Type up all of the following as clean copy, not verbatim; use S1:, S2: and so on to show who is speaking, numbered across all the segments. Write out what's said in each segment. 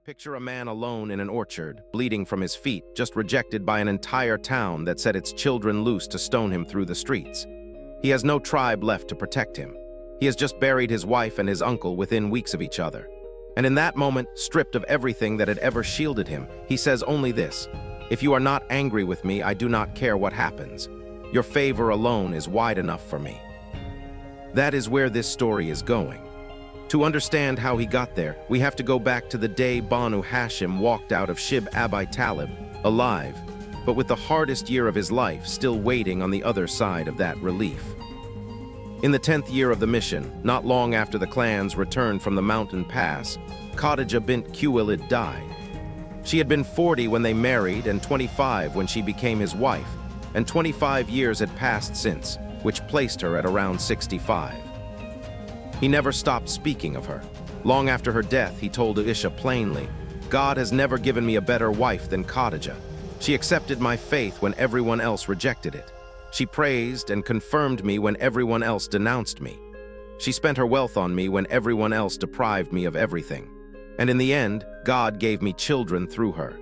S1: Picture a man alone in an orchard, bleeding from his feet, just rejected by an entire town that set its children loose to stone him through the streets. He has no tribe left to protect him. He has just buried his wife and his uncle within weeks of each other. And in that moment, stripped of everything that had ever shielded him, he says only this: "If you are not angry with me, I do not care what happens. Your favor alone is wide enough for me." That is where this story is going. To understand how he got there, we have to go back to the day Banu Hashim walked out of Abu Talib, alive, but with the hardest year of his life still waiting on the other side of that relief. In the 10th year of the mission, not long after the clans returned from the mountain pass, Khadijah bint Khuwaylid died. She had been 40 when they married and 25 when she became his wife, and 25 years had passed since, which placed her at around 65. He never stopped speaking of her. Long after her death, he told Aisha plainly, "God has never given me a better wife than Khadijah. She accepted my faith when everyone else rejected it. She praised and confirmed me when everyone else denounced me. She spent her wealth on me when everyone else deprived me of everything. And in the end, God gave me children through her."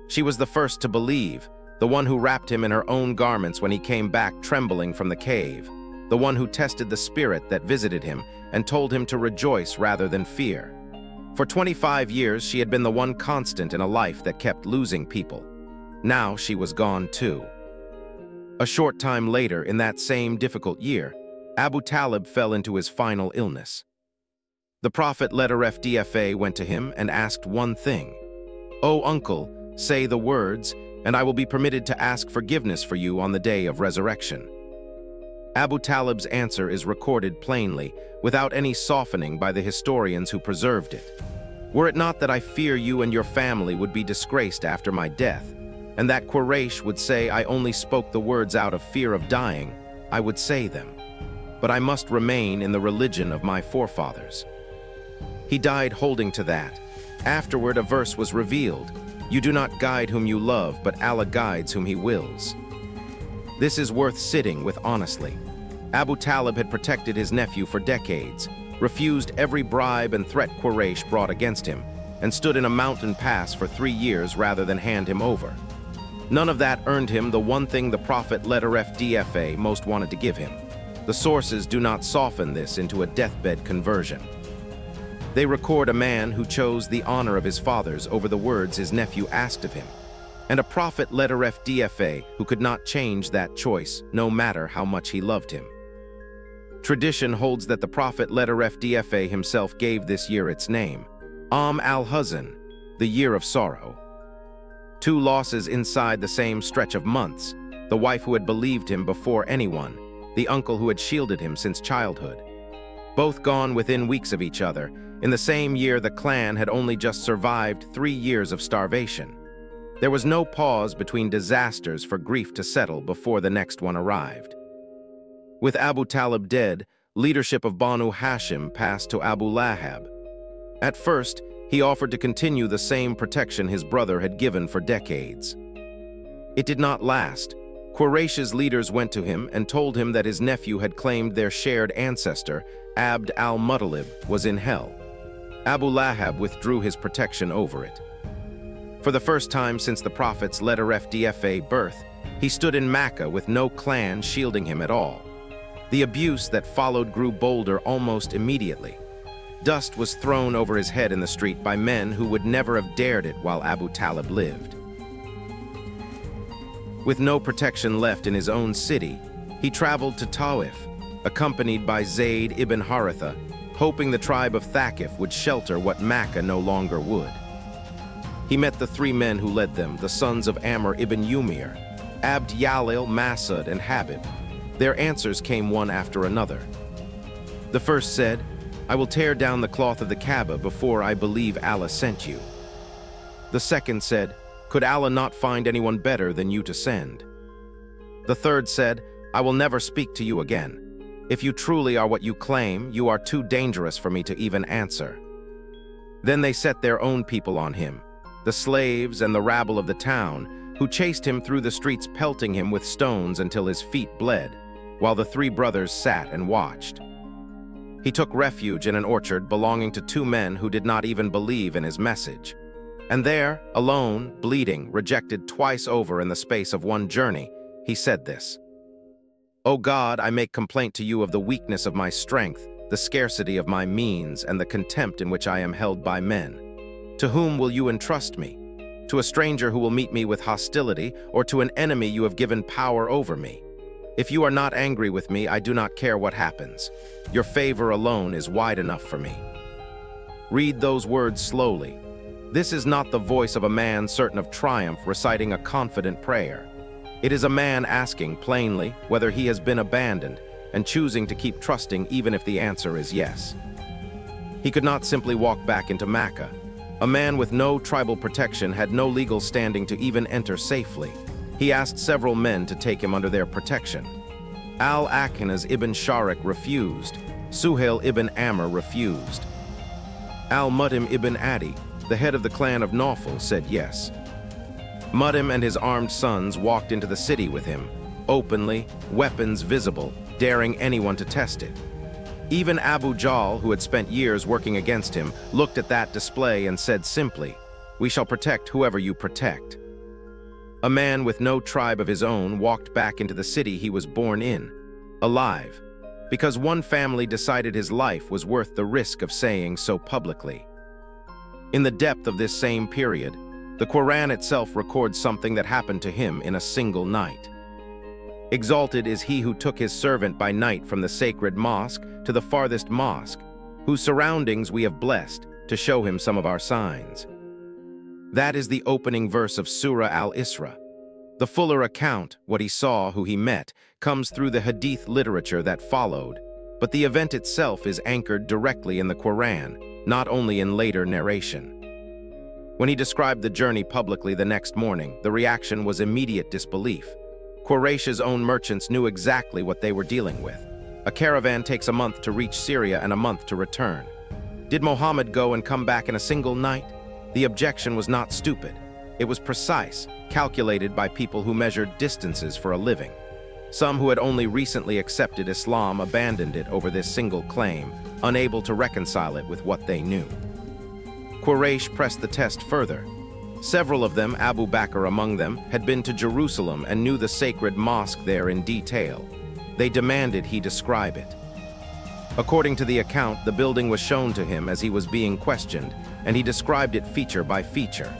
S1: She was the first to believe, the one who wrapped him in her own garments when he came back trembling from the cave, the one who tested the spirit that visited him and told him to rejoice rather than fear. For 25 years, she had been the one constant in a life that kept losing people. Now she was gone too. A short time later, in that same difficult year, Abu Talib fell into his final illness. The Prophet _FDFA went to him and asked one thing: "O uncle, say the words, and I will be permitted to ask forgiveness for you on the day of resurrection." Abu Talib's answer is recorded plainly, without any softening by the historians who preserved it. "Were it not that I fear you and your family would be disgraced after my death, and that Quraysh would say I only spoke the words out of fear of dying, I would say them. But I must remain in the religion of my forefathers." He died holding to that. Afterward, a verse was revealed: "You do not guide whom you love, but Allah guides whom He wills." This is worth sitting with honestly. Abu Talib had protected his nephew for decades, refused every bribe and threat Quraysh brought against him, and stood in a mountain pass for 3 years rather than hand him over. None of that earned him the one thing the Prophet _FDFA most wanted to give him. The sources do not soften this into a deathbed conversion. They record a man who chose the honor of his fathers over the words his nephew asked of him, and a Prophet _FDFA who could not change that choice, no matter how much he loved him. Tradition holds that the Prophet _FDFA himself gave this year its name, al-Huzn, the year of sorrow. 2 losses inside the same stretch of months: the wife who had believed him before anyone, the uncle who had shielded him since childhood. Both gone within weeks of each other. In the same year, the clan had only just survived 3 years of starvation. There was no pause between disasters for grief to settle before the next one arrived. With Abu Talib dead, leadership of Banu Hashim passed to Abu Lahab. At first, he offered to continue the same protection his brother had given for decades. It did not last. Quraysh's leaders went to him and told him that his nephew had claimed their shared ancestor, Abd al-Muttalib, was in hell. Abu Lahab withdrew his protection over it. For the first time since the Prophet's _FDFA birth, he stood in Mecca with no clan shielding him at all. The abuse that followed grew bolder almost immediately. Dust was thrown over his head in the street by men who would never have dared it while Abu Talib lived. With no protection left in his own city, he traveled to Taif, accompanied by Zayd ibn Haritha, hoping the tribe of Thaqif would shelter what Mecca no longer would. He met the 3 men who led them, the sons of Amr ibn Umir, Abd Yalil, Masud, and Habib. Their answers came one after another. The first said, "I will tear down the cloth of the Kaaba before I believe Allah sent you." The second said, "Could Allah not find anyone better than you to send?" The third said, "I will never speak to you again. If you truly are what you claim, you are too dangerous for me to even answer." Then they set their own people on him, the slaves and the rabble of the town, who chased him through the streets, pelting him with stones until his feet bled, while the 3 brothers sat and watched. He took refuge in an orchard belonging to two men who did not even believe in his message. And there, alone, bleeding, rejected twice over in the space of one journey, he said this: "O God, I make complaint to you of the weakness of my strength, the scarcity of my means, and the contempt in which I am held by men. To whom will you entrust me? To a stranger who will meet me with hostility, or to an enemy you have given power over me? If you are not angry with me, I do not care what happens. Your favor alone is wide enough for me." Read those words slowly. This is not the voice of a man certain of triumph reciting a confident prayer. It is a man asking plainly whether he has been abandoned and choosing to keep trusting even if the answer is yes. He could not simply walk back into Mecca. A man with no tribal protection had no legal standing to even enter safely. He asked several men to take him under their protection. Al-Huzn ibn Sharik refused. Suhail ibn Amr refused. Al-Mut'im ibn Adi, the head of the clan of Nawfal, said yes. Mut'im and his armed sons walked into the city with him, openly, weapons visible, daring anyone to test it. Even Abu Jahl, who had spent years working against him, looked at that display and said simply, "We shall protect whoever you protect." A man with no tribe of his own walked back into the city he was born in, alive, because one family decided his life was worth the risk of saying so publicly. In the depth of this same period, the Quran itself records something that happened to him in a single night. Exalted is he who took his servant by night from the sacred mosque to the farthest mosque, whose surroundings we have blessed to show him some of our signs. That is the opening verse of Surah Al-Isra. The fuller account, what he saw, who he met, comes through the hadith literature that followed, but the event itself is anchored directly in the Quran, not only in later narration. When he described the journey publicly the next morning, the reaction was immediate disbelief. Quraysh's own merchants knew exactly what they were dealing with. A caravan takes a month to reach Syria and a month to return. Did Muhammad go and come back in a single night? The objection was not stupid. It was precise, calculated by people who measured distances for a living. Some who had only recently accepted Islam abandoned it over this single claim, unable to reconcile it with what they knew. Quraysh pressed the test further. Several of them, Abu Bakr among them, had been to Jerusalem and knew the sacred mosque there in detail. They demanded he describe it. According to the account, the building was shown to him as he was being questioned, and he described it feature by feature.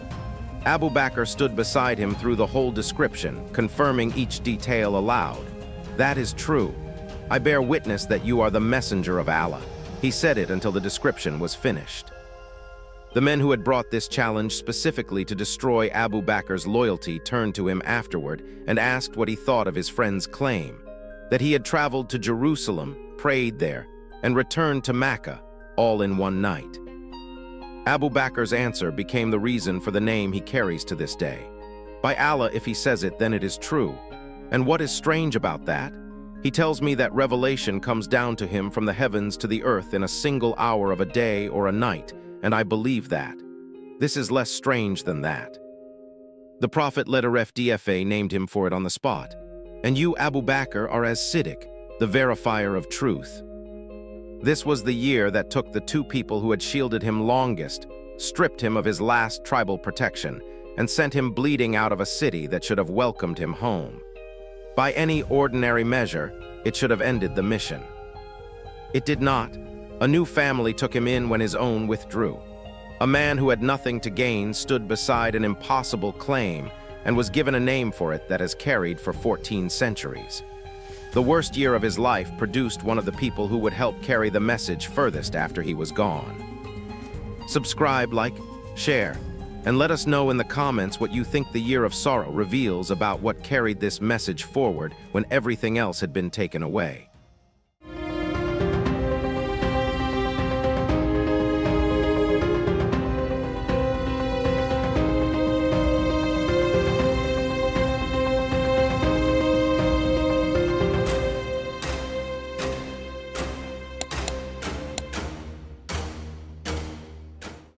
S1: Abu Bakr stood beside him through the whole description, confirming each detail aloud. "That is true. I bear witness that you are the messenger of Allah." He said it until the description was finished. The men who had brought this challenge specifically to destroy Abu Bakr's loyalty turned to him afterward and asked what he thought of his friend's claim, that he had traveled to Jerusalem, prayed there, and returned to Mecca, all in one night. Abu Bakr's answer became the reason for the name he carries to this day. By Allah, if he says it, then it is true. And what is strange about that? He tells me that revelation comes down to him from the heavens to the earth in a single hour of a day or a night, and I believe that. This is less strange than that. The Prophet letter FDFA named him for it on the spot. And you, Abu Bakr, are As-Siddiq, the verifier of truth. This was the year that took the two people who had shielded him longest, stripped him of his last tribal protection, and sent him bleeding out of a city that should have welcomed him home. By any ordinary measure, it should have ended the mission. It did not. A new family took him in when his own withdrew. A man who had nothing to gain stood beside an impossible claim and was given a name for it that has carried for 14 centuries. The worst year of his life produced one of the people who would help carry the message furthest after he was gone. Subscribe, like, share, and let us know in the comments what you think the year of sorrow reveals about what carried this message forward when everything else had been taken away.